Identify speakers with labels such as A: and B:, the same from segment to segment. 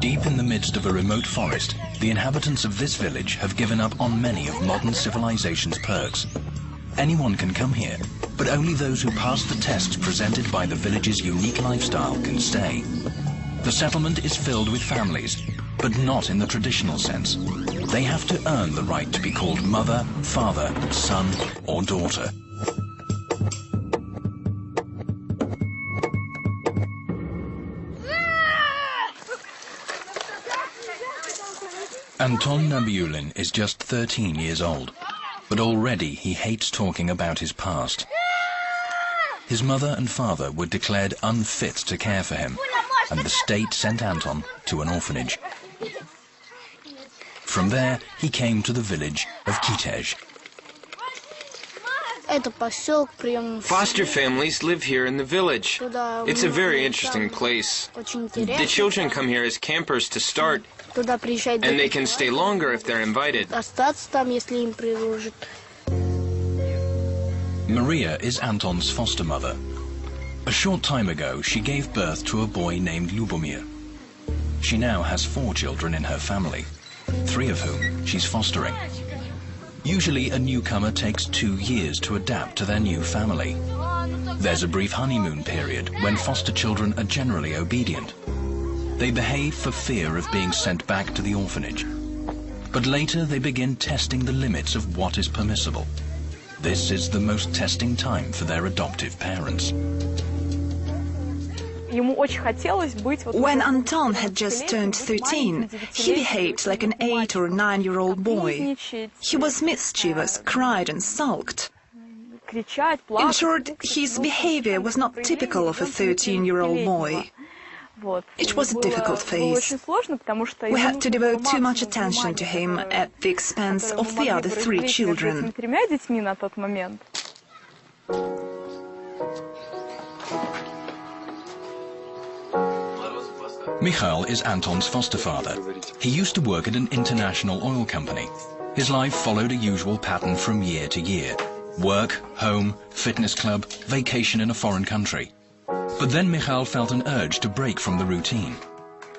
A: Deep in the midst of a remote forest, the inhabitants of this village have given up on many of modern civilization's perks. Anyone can come here, but only those who pass the tests presented by the village's unique lifestyle can stay. The settlement is filled with families, but not in the traditional sense. They have to earn the right to be called mother, father, son, or daughter. Anton Nabiulin is just 13 years old, but already he hates talking about his past. His mother and father were declared unfit to care for him, and the state sent Anton to an orphanage. From there, he came to the village of Kitej.
B: Foster families live here in the village. It's a very interesting place. The children come here as campers to start, and they can stay longer if they're invited.
A: Maria is Anton's foster mother. A short time ago, she gave birth to a boy named Lubomir. She now has 4 children in her family, 3 of whom she's fostering. Usually, a newcomer takes 2 years to adapt to their new family. There's a brief honeymoon period when foster children are generally obedient. They behave for fear of being sent back to the orphanage. But later, they begin testing the limits of what is permissible. This is the most testing time for their adoptive parents.
C: When Anton had just turned 13, he behaved like an 8- or 9-year-old boy. He was mischievous, cried and sulked. In short, his behavior was not typical of a 13-year-old boy. It was a difficult phase. We had to devote too much attention to him at the expense of the other 3 children.
A: Mikhail is Anton's foster father. He used to work at an international oil company. His life followed a usual pattern from year to year. Work, home, fitness club, vacation in a foreign country. But then Mikhail felt an urge to break from the routine.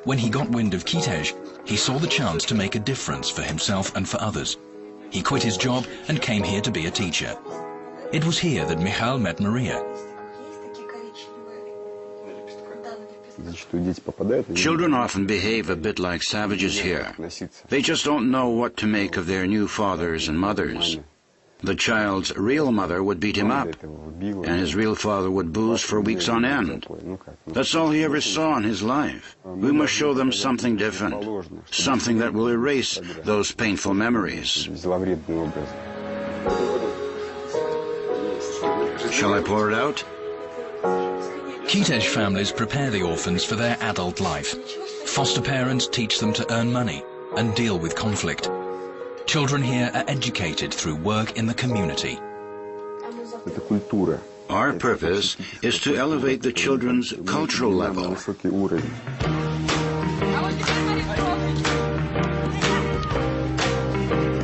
A: When he got wind of Kitej, he saw the chance to make a difference for himself and for others. He quit his job and came here to be a teacher. It was here that Mikhail met Maria.
D: Children often behave a bit like savages here. They just don't know what to make of their new fathers and mothers. The child's real mother would beat him up, and his real father would booze for weeks on end. That's all he ever saw in his life. We must show them something different, something that will erase those painful memories. Shall I pour it out?
A: Kitej families prepare the orphans for their adult life. Foster parents teach them to earn money and deal with conflict. Children here are educated through work in the community.
D: Our purpose is to elevate the children's cultural level.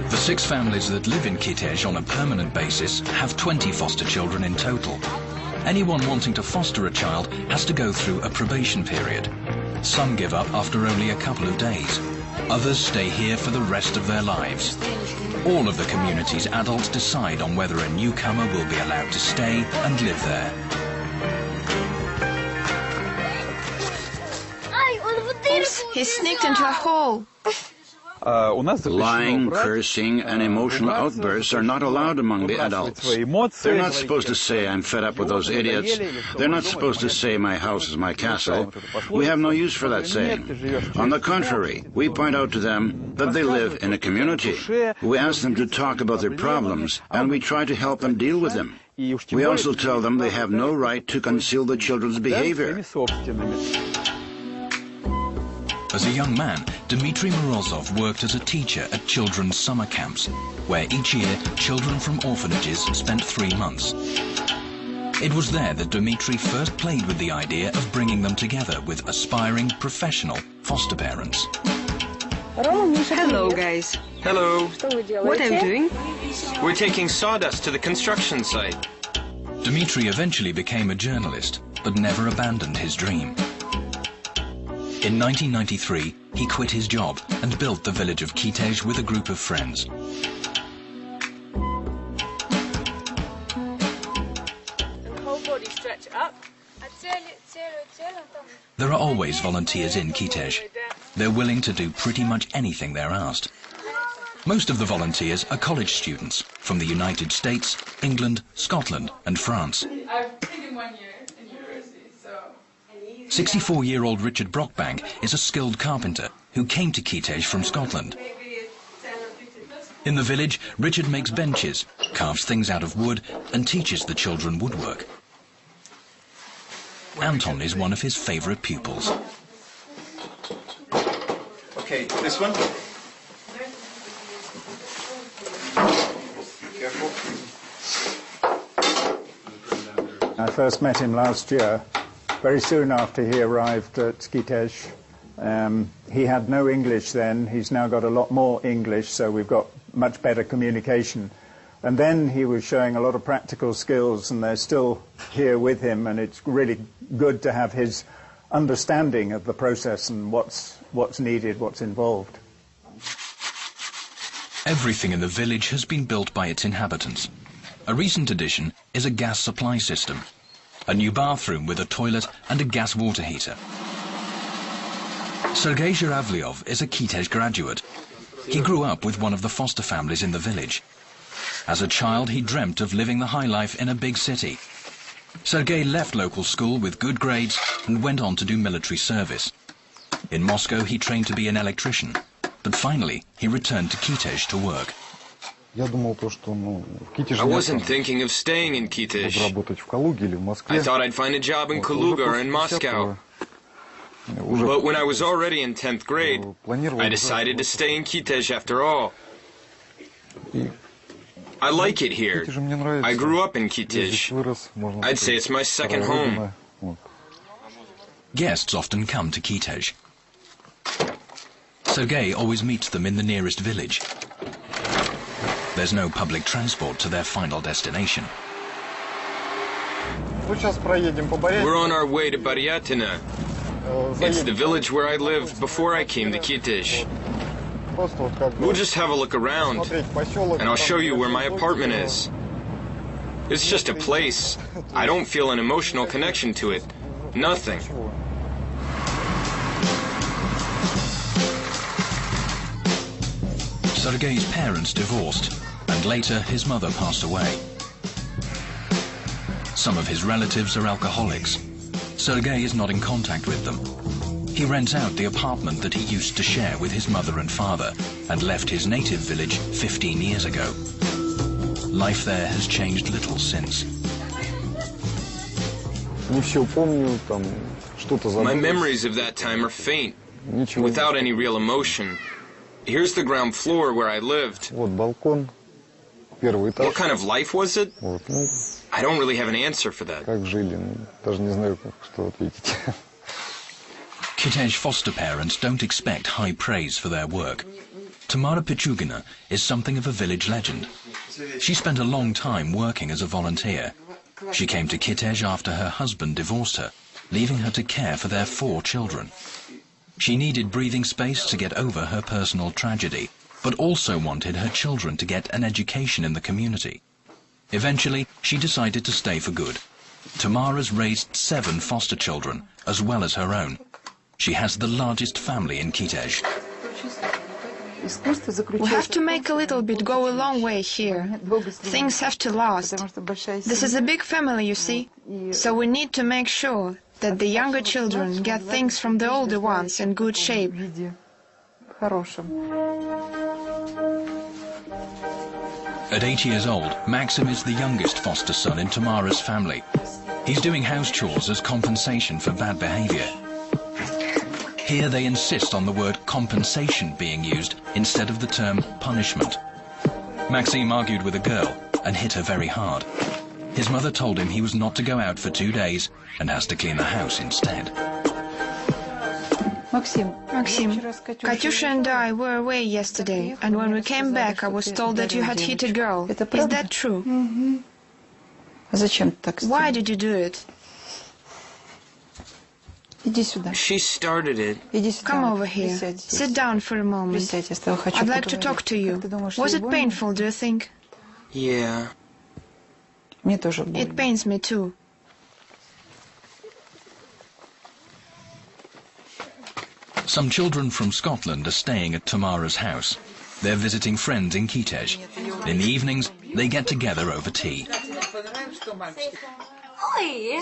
A: The 6 families that live in Kitej on a permanent basis have 20 foster children in total. Anyone wanting to foster a child has to go through a probation period. Some give up after only a couple of days. Others stay here for the rest of their lives. All of the community's adults decide on whether a newcomer will be allowed to stay and live there.
C: Oops, he sneaked into a hole.
D: Lying, cursing, and emotional outbursts are not allowed among the adults. They're not supposed to say, "I'm fed up with those idiots." They're not supposed to say, "My house is my castle." We have no use for that saying. On the contrary, we point out to them that they live in a community. We ask them to talk about their problems, and we try to help them deal with them. We also tell them they have no right to conceal the children's behavior.
A: As a young man, Dmitry Morozov worked as a teacher at children's summer camps, where each year children from orphanages spent 3 months. It was there that Dmitry first played with the idea of bringing them together with aspiring professional foster parents.
C: Hello, guys.
B: Hello.
C: What are you doing?
B: We're taking sawdust to the construction site.
A: Dmitry eventually became a journalist, but never abandoned his dream. In 1993, he quit his job and built the village of Kitej with a group of friends. There are always volunteers in Kitej. They're willing to do pretty much anything they're asked. Most of the volunteers are college students from the United States, England, Scotland and France. 64-year-old Richard Brockbank is a skilled carpenter who came to Kitej from Scotland. In the village, Richard makes benches, carves things out of wood and teaches the children woodwork. Anton is one of his favorite pupils.
E: Okay, this one. Careful.
F: I first met him last year. Very soon after he arrived at Kitej. He had no English then. He's now got a lot more English, so we've got much better communication. And then he was showing a lot of practical skills, and they're still here with him, and it's really good to have his understanding of the process and what's needed, what's involved.
A: Everything in the village has been built by its inhabitants. A recent addition is a gas supply system. A new bathroom with a toilet and a gas water heater. Sergei Zhuravlyov is a Kitej graduate. He grew up with one of the foster families in the village. As a child, he dreamt of living the high life in a big city. Sergei left local school with good grades and went on to do military service. In Moscow, he trained to be an electrician, but finally he returned to Kitej to work.
B: I wasn't thinking of staying in Kitej. I thought I'd find a job in Kaluga or in Moscow. But when I was already in 10th grade, I decided to stay in Kitej after all. I like it here. I grew up in Kitej. I'd say it's my second home.
A: Guests often come to Kitej. Sergei always meets them in the nearest village. There's no public transport to their final destination.
B: We're on our way to Baryatina. It's the village where I lived before I came to Kitej. We'll just have a look around, and I'll show you where my apartment is. It's just a place. I don't feel an emotional connection to it. Nothing.
A: Sergei's parents divorced, and later his mother passed away. Some of his relatives are alcoholics. Sergei is not in contact with them. He rents out the apartment that he used to share with his mother and father and left his native village 15 years ago. Life there has changed little since.
B: My memories of that time are faint, without any real emotion. Here's the ground floor where I lived. What kind of life was it? I don't really have an answer for that.
A: Kitej foster parents don't expect high praise for their work. Tamara Pichugina is something of a village legend. She spent a long time working as a volunteer. She came to Kitej after her husband divorced her, leaving her to care for their 4 children. She needed breathing space to get over her personal tragedy, but also wanted her children to get an education in the community. Eventually, she decided to stay for good. Tamara's raised 7 foster children, as well as her own. She has the largest family in Kitej.
G: We have to make a little bit go a long way here. Things have to last. This is a big family, you see, so we need to make sure that the younger children get things from the older ones in good shape.
A: At 8 years old, Maxim is the youngest foster son in Tamara's family. He's doing house chores as compensation for bad behavior. Here they insist on the word compensation being used instead of the term punishment. Maxim argued with a girl and hit her very hard. His mother told him he was not to go out for 2 days and has to clean the house instead.
G: Maxim, Katyusha and I were away yesterday, and when we came back I was told that you had hit a girl. Is that true? Why did you do it?
B: She started it.
G: Come over here. Sit down for a moment. I'd like to talk to you. Was it painful, do you think?
B: Yeah.
G: It pains me too.
A: Some children from Scotland are staying at Tamara's house. They're visiting friends in Kitej. In the evenings, they get together over tea.
E: Oi!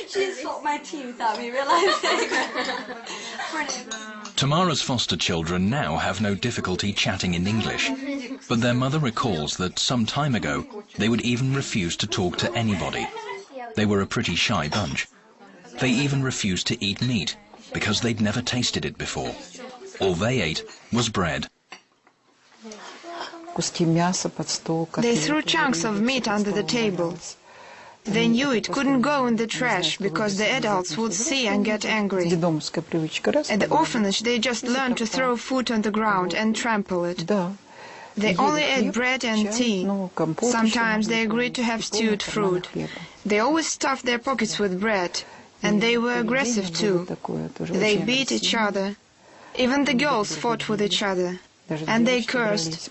E: She swapped my tea without me realizing.
A: Tamara's foster children now have no difficulty chatting in English, but their mother recalls that some time ago they would even refuse to talk to anybody. They were a pretty shy bunch. They even refused to eat meat because they'd never tasted it before. All they ate was bread.
G: They threw chunks of meat under the table. They knew it couldn't go in the trash because the adults would see and get angry. At the orphanage, they just learned to throw food on the ground and trample it. They only ate bread and tea. Sometimes they agreed to have stewed fruit. They always stuffed their pockets with bread, and they were aggressive too. They beat each other. Even the girls fought with each other, and they cursed.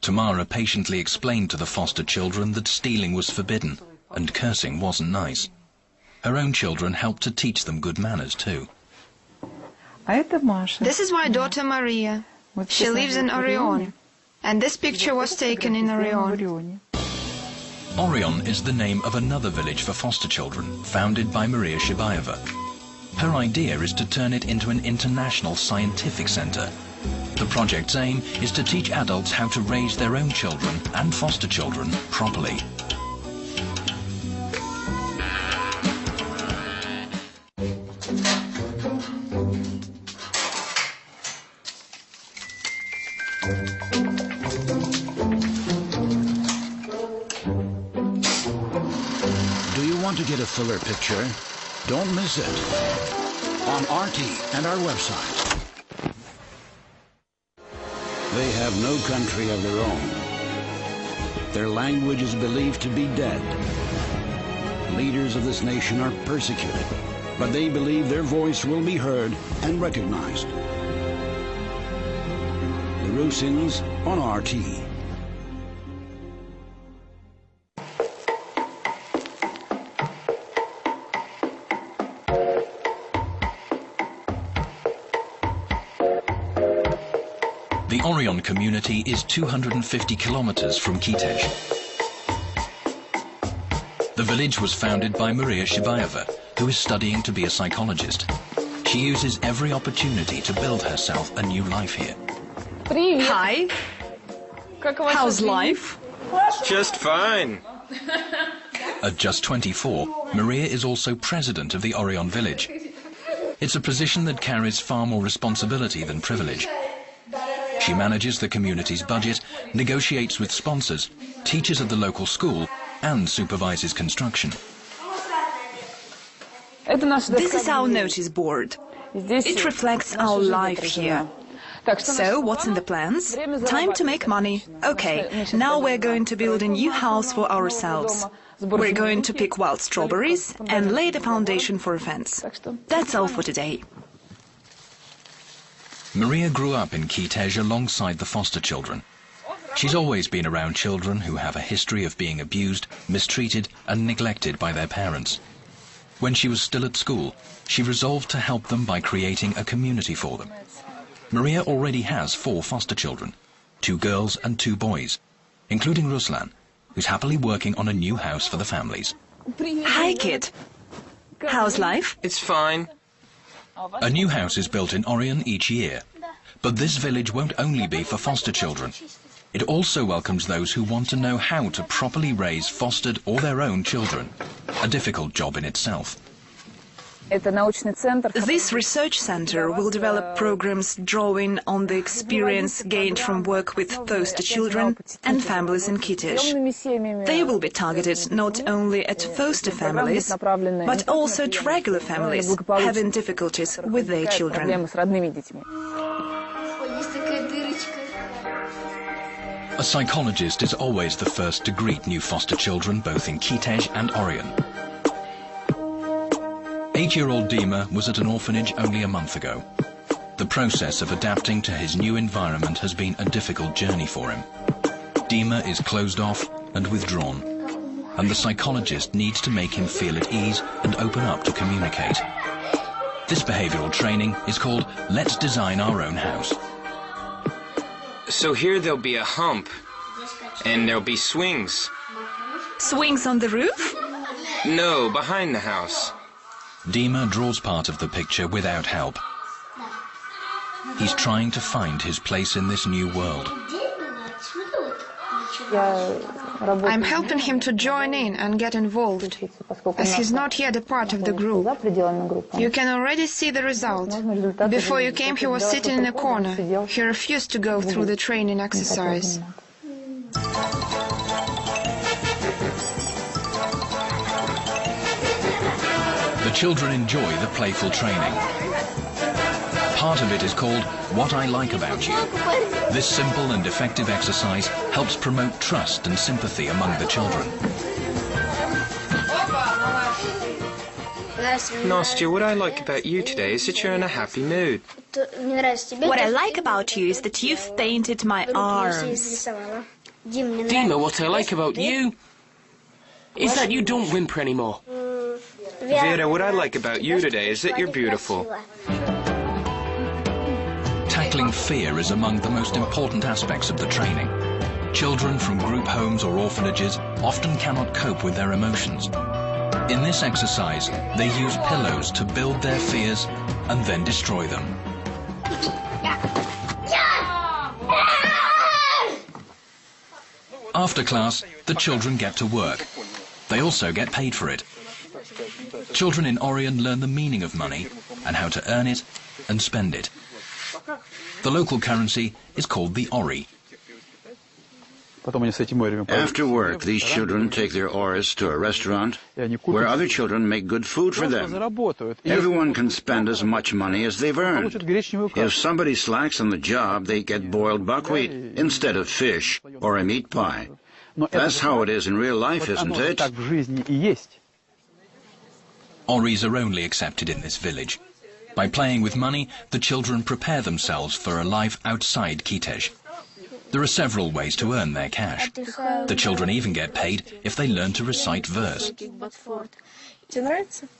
A: Tamara patiently explained to the foster children that stealing was forbidden and cursing wasn't nice. Her own children helped to teach them good manners too.
G: This is my daughter Maria. She lives in Orion, and this picture was taken in Orion.
A: Orion is the name of another village for foster children, founded by Maria Shibayeva. Her idea is to turn it into an international scientific center. The project's aim is to teach adults how to raise their own children and foster children properly.
D: Do you want to get a fuller picture? Don't miss it on RT and our website. They have no country of their own. Their language is believed to be dead. Leaders of this nation are persecuted, but they believe their voice will be heard and recognized. The Russians on RT.
A: The Orion community is 250 kilometers from Kitej. The village was founded by Maria Shibayeva, who is studying to be a psychologist. She uses every opportunity to build herself a new life here.
C: Hi. How's life?
B: Just fine.
A: At just 24, Maria is also president of the Orion village. It's a position that carries far more responsibility than privilege. She manages the community's budget, negotiates with sponsors, teaches at the local school, and supervises construction.
C: This is our notice board. It reflects our life here. So, what's in the plans? Time to make money. Okay, now we're going to build a new house for ourselves. We're going to pick wild strawberries and lay the foundation for a fence. That's all for today.
A: Maria grew up in Kitej alongside the foster children. She's always been around children who have a history of being abused, mistreated, and neglected by their parents. When she was still at school, she resolved to help them by creating a community for them. Maria already has 4 foster children, 2 girls and 2 boys, including Ruslan, who's happily working on a new house for the families.
C: Hi, kid. How's life?
B: It's fine.
A: A new house is built in Orion each year, but this village won't only be for foster children. It also welcomes those who want to know how to properly raise fostered or their own children, a difficult job in itself.
C: This research center will develop programs drawing on the experience gained from work with foster children and families in Kitej. They will be targeted not only at foster families, but also at regular families having difficulties with their children.
A: A psychologist is always the first to greet new foster children both in Kitej and Orion. 8-year-old Dima was at an orphanage only a month ago. The process of adapting to his new environment has been a difficult journey for him. Dima is closed off and withdrawn, and the psychologist needs to make him feel at ease and open up to communicate. This behavioral training is called Let's Design Our Own House.
B: So here there'll be a hump, and there'll be swings.
C: Swings on the roof?
B: No, behind the house.
A: Dima draws part of the picture without help. He's trying to find his place in this new world.
G: I'm helping him to join in and get involved, as he's not yet a part of the group. You can already see the result. Before you came, he was sitting in a corner. He refused to go through the training exercise.
A: The children enjoy the playful training. Part of it is called What I Like About You. This simple and effective exercise helps promote trust and sympathy among the children.
B: Nastya, what I like about you today is that you're in a happy mood.
C: What I like about you is that you've painted my arms.
H: Dima, what I like about you is that you don't whimper anymore.
B: Vera, what I like about you today is that you're beautiful.
A: Tackling fear is among the most important aspects of the training. Children from group homes or orphanages often cannot cope with their emotions. In this exercise, they use pillows to build their fears and then destroy them. After class, the children get to work. They also get paid for it. Children in Orion learn the meaning of money and how to earn it and spend it. The local currency is called the ori.
D: After work, these children take their oris to a restaurant where other children make good food for them. Everyone can spend as much money as they've earned. If somebody slacks on the job, they get boiled buckwheat instead of fish or a meat pie. That's how it is in real life, isn't it?
A: Oris are only accepted in this village. By playing with money, the children prepare themselves for a life outside Kitej. There are several ways to earn their cash. The children even get paid if they learn to recite verse.
G: Do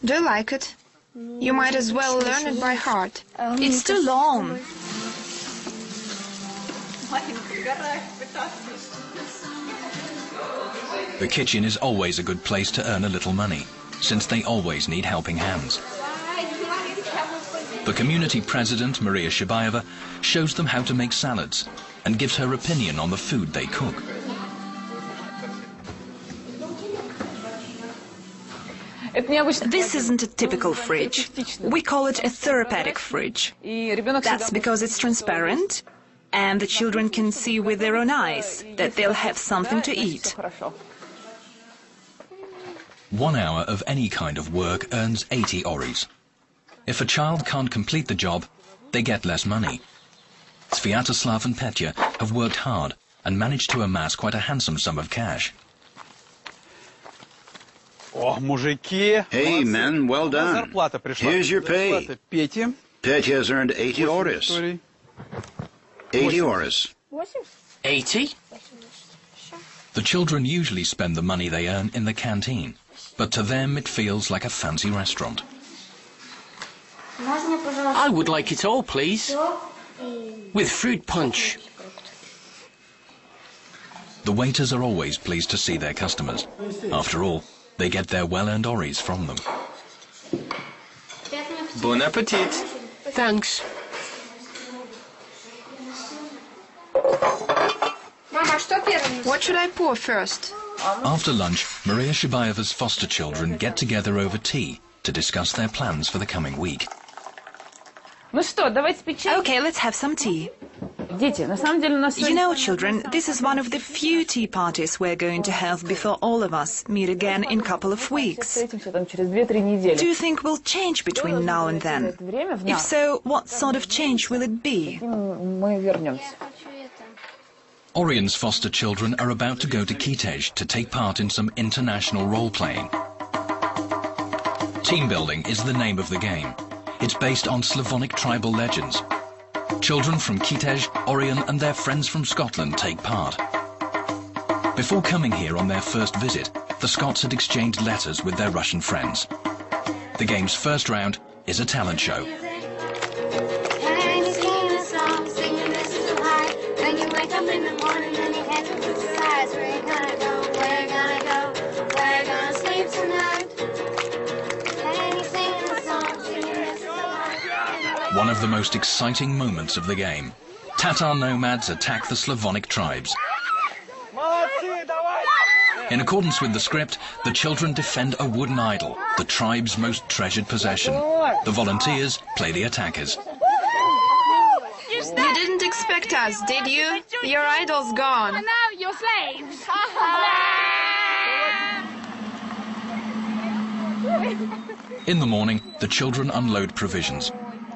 G: you like it? You might as well learn it by heart.
C: It's too long.
A: The kitchen is always a good place to earn a little money, since they always need helping hands. The community president, Maria Shibayeva, shows them how to make salads and gives her opinion on the food they cook.
C: This isn't a typical fridge. We call it a therapeutic fridge. That's because it's transparent and the children can see with their own eyes that they'll have something to eat.
A: 1 hour of any kind of work earns 80 oris. If a child can't complete the job, they get less money. Sviatoslav and Petya have worked hard and managed to amass quite a handsome sum of cash.
D: Hey, men, well done. Here's your pay. Petya's earned 80 oris. 80 oris.
H: 80?
A: The children usually spend the money they earn in the canteen, but to them it feels like a fancy restaurant.
H: I would like it all, please. With fruit punch.
A: The waiters are always pleased to see their customers. After all, they get their well-earned oris from them.
B: Bon appetit.
H: Thanks.
G: What should I pour first?
A: After lunch, Maria Shibayeva's foster children get together over tea to discuss their plans for the coming week.
C: Okay, let's have some tea. You know, children, this is one of the few tea parties we're going to have before all of us meet again in a couple of weeks. Do you think we'll change between now and then? If so, what sort of change will it be?
A: Orion's foster children are about to go to Kitej to take part in some international role-playing. Team building is the name of the game. It's based on Slavonic tribal legends. Children from Kitej, Orion and their friends from Scotland take part. Before coming here on their first visit, the Scots had exchanged letters with their Russian friends. The game's first round is a talent show. One of the most exciting moments of the game. Tatar nomads attack the Slavonic tribes. In accordance with the script, the children defend a wooden idol, the tribe's most treasured possession. The volunteers play the attackers.
G: You didn't expect us, did you? Your idol's gone.
I: And now you're slaves.
A: In the morning, the children unload provisions.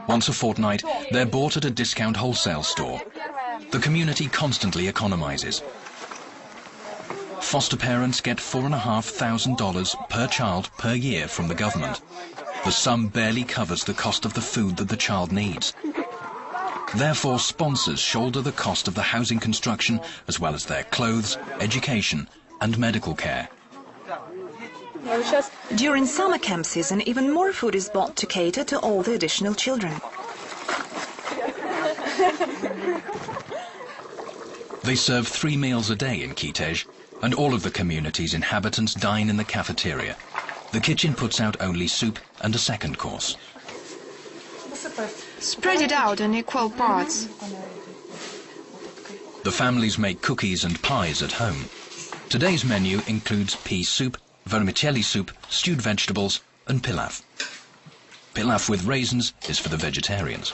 A: Once a fortnight, they're bought at a discount wholesale store. The community constantly economizes. Foster parents get $4,500 per child per year from the government. The sum barely covers the cost of the food that the child needs. Therefore, sponsors shoulder the cost of the housing construction as well as their clothes, education and medical care.
C: During summer camp season, even more food is bought to cater to all the additional children.
A: They serve 3 meals a day in Kitej, and all of the community's inhabitants dine in the cafeteria. The kitchen puts out only soup and a second course.
G: Spread it out in equal parts.
A: The families make cookies and pies at home. Today's menu includes pea soup, vermicelli soup, stewed vegetables and pilaf. Pilaf with raisins is for the vegetarians.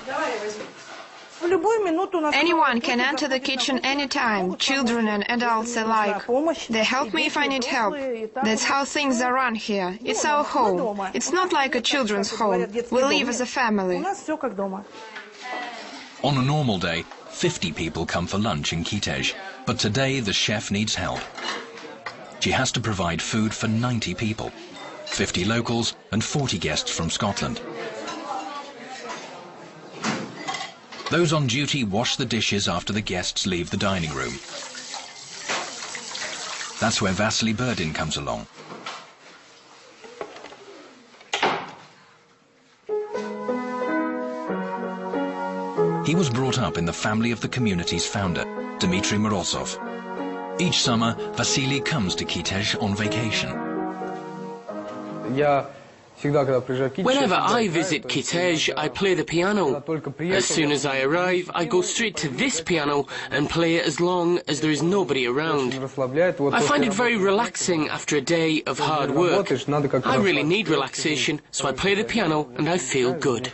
G: Anyone can enter the kitchen anytime, children and adults alike. They help me if I need help. That's how things are run here. It's our home. It's not like a children's home. We live as a family.
A: On a normal day, 50 people come for lunch in Kitej, but today the chef needs help. She has to provide food for 90 people, 50 locals and 40 guests from Scotland. Those on duty wash the dishes after the guests leave the dining room. That's where Vasily Burdin comes along. He was brought up in the family of the community's founder, Dmitry Morozov. Each summer, Vasily comes to Kitej on vacation.
H: Whenever I visit Kitej, I play the piano. As soon as I arrive, I go straight to this piano and play it as long as there is nobody around. I find it very relaxing after a day of hard work. I really need relaxation, so I play the piano and I feel good.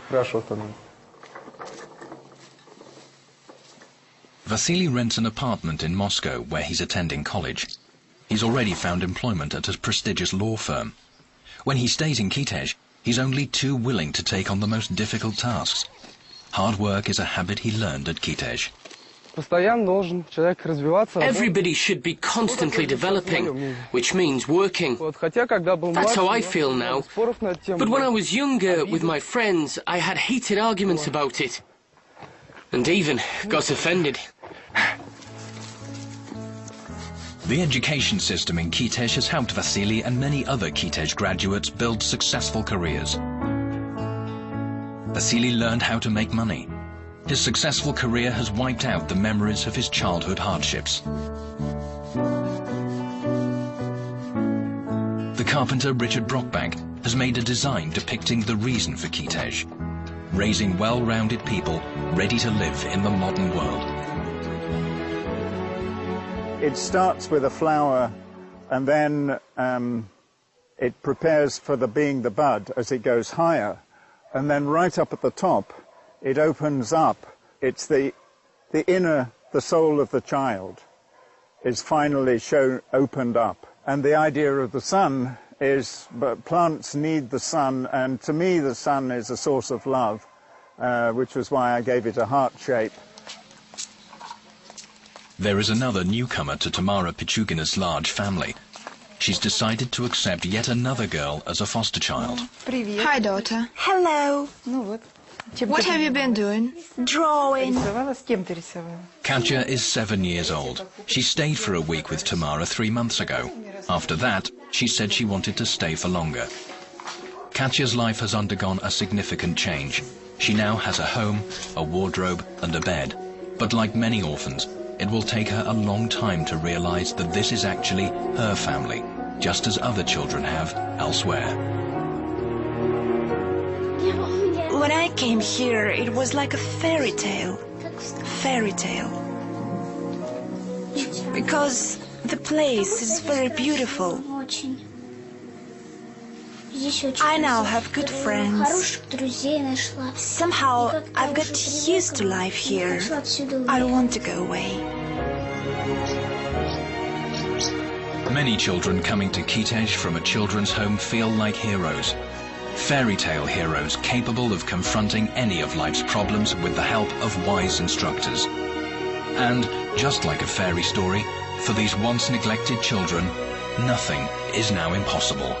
A: Vasily rents an apartment in Moscow where he's attending college. He's already found employment at a prestigious law firm. When he stays in Kitej, he's only too willing to take on the most difficult tasks. Hard work is a habit he learned at Kitej.
H: Everybody should be constantly developing, which means working. That's how I feel now. But when I was younger with my friends, I had heated arguments about it. And even got offended.
A: The education system in Kitej has helped Vasily and many other Kitej graduates build successful careers. Vasily learned how to make money. His successful career has wiped out the memories of his childhood hardships. The carpenter Richard Brockbank has made a design depicting the reason for Kitej, raising well-rounded people ready to live in the modern world.
F: It starts with a flower and then it prepares for being the bud as it goes higher. And then right up at the top, it opens up. It's the soul of the child is finally opened up. And the idea of the sun is, but plants need the sun, and to me the sun is a source of love, which was why I gave it a heart shape.
A: There is another newcomer to Tamara Pichugina's large family. She's decided to accept yet another girl as a foster child.
G: Hi, daughter.
C: Hello.
G: What have you been doing?
C: Drawing.
A: Katja is 7 years old. She stayed for a week with Tamara 3 months ago. After that, she said she wanted to stay for longer. Katja's life has undergone a significant change. She now has a home, a wardrobe, and a bed. But like many orphans, it will take her a long time to realize that this is actually her family, just as other children have elsewhere.
C: When I came here, it was like a fairy tale. Fairy tale. Because the place is very beautiful. I now have good friends. Somehow I've got used to life here. I don't want to go away.
A: Many children coming to Kitej from a children's home feel like heroes. Fairy tale heroes capable of confronting any of life's problems with the help of wise instructors. And, just like a fairy story, for these once neglected children, nothing is now impossible.